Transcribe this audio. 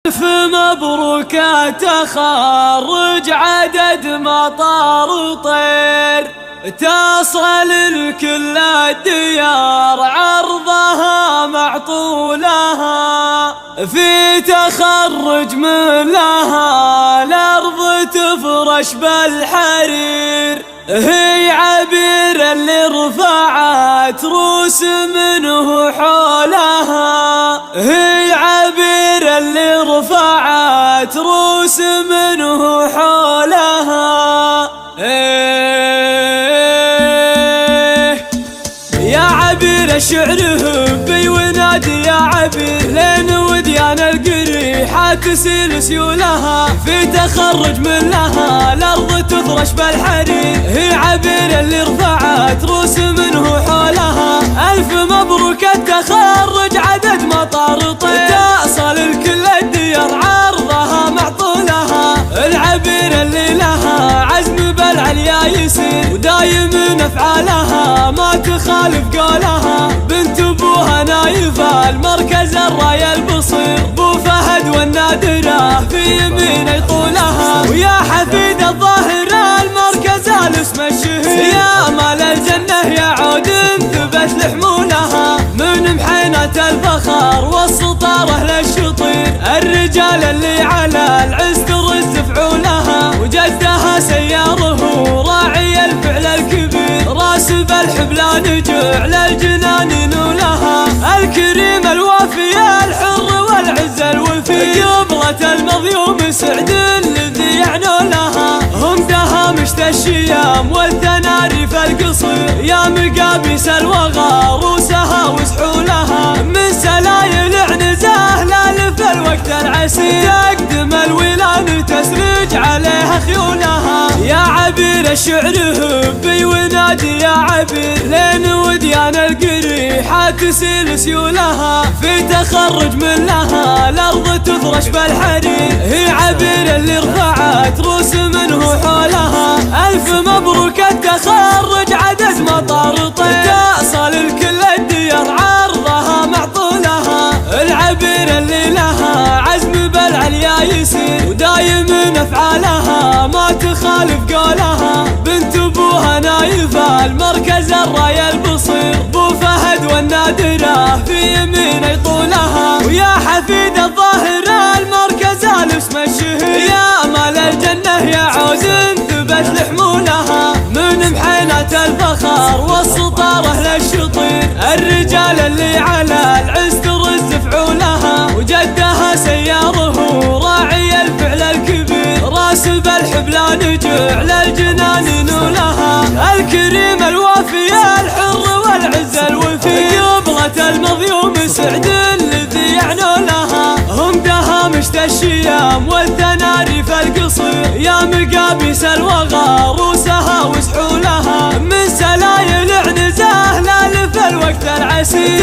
ألف مبروك تخرج عدد مطار طير، تصل لكل الديار عرضها معطولها، في تخرج من لها الأرض تفرش بالحرير، هي عبير اللي رفعت روس منه حولها، هي عبير اللي رفعت روس منه حولها. يا عبير الشعر هبي ونادي يا عبير، لين وديان القريحة تسيل سيولها، في تخرج من لها الأرض تفرش بالحرير، هي عبير اللي رفعت روس منه حولها. ألف مبروك التخرج عدد مطار طير، تصل لكل الديار عرضها معطولها، العبير اللي لها عزم بالعليا يسير، ودايم افعالها ما تخالف قولها، بنت ابوها نايفه المركز الرايه البصير، بو فهد والنادره في يمين يطولها، ويا حفيد الظاهره المركز الاسم الشهير، يا مال الجنه يعود انثبت لحمولها، من محينه الفخر والسطاره للشطير، الرجال اللي على العز ترز فعولها، وجدها سياره راعي الفعل الكبير، راس بالحبلان جعل الجنان نولها، الكريم الوافي الحر والعز الوفي، قبلة المظيوم سعد الذي يعنو لها، هم دهامشت الشيام والتناري في القصير، يا مقابيس الوغى روسها وسحولها، من سلايل عنزه لالف الوقت العسير، تقدم الولان تسرج عليها خيولها، يا عبير الشعر هبي ونادي يا عبير، لين وديان القريحة تسيل سيولها، في تخرج من لها الأرض تفرش بالحرير، هي عبير اللي رفعت روس منه حولها. ألف مبروك التخرج عدد مطار طير، تصل لكل الديار عرضها معطولها، العبير اللي لها عزم بالعليا يسير، ودايم افعالها ما تخالف قولها، بنت ابوها نايفه المركز الرايه البصير، بو فهد والنادره في يمين يطولها، ويا حفيد الظاهره المركز الاسم الشهير، يا مال الجنه يعود انثبت لحمولها، من محينه الفخر والسطاره للشطير، الرجال اللي على العز ترز فعولها، وجدها سياره راعي الفعل الكبير، راس بالحبلان جعل الجنان نولها، الكريم الوافي الحر والعز الوفي، قبلة المظيوم سعد الذي يعنو لها، هم دهامشت الشيام والتناري في القصير، يا مقابيس الوغى روسها وسحولها، من سلايل عنزه لالف الوقت العسير،